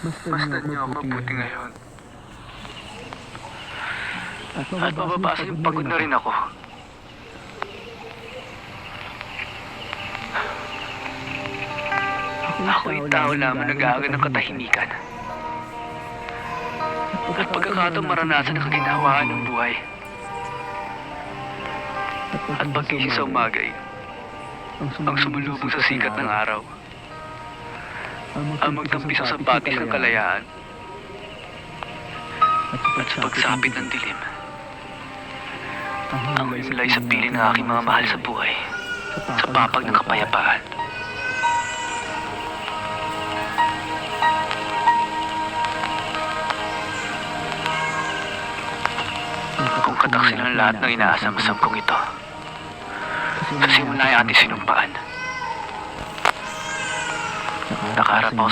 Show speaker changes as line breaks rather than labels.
Masdan niyo ako mabuti ngayon. At mababasa yung pagod na rin ako. Ako'y tao lamang nag-aagal ng katahimikan. At pagkakataong maranasan ang kaginhawaan ng buhay. At paggising sa umagay, ang sumulubong sa sikat ng araw. Ang magtampiso sa batis ng kalayaan. At sa pagsapit ng dilim, ang himlay sa piling ng aking mga mahal sa buhay, sa papag ng kapayapaan. Kung kataksin ang lahat ng inaasam-asam kong ito, sa simula ay ating sinumpaan. Nakaharap ako sa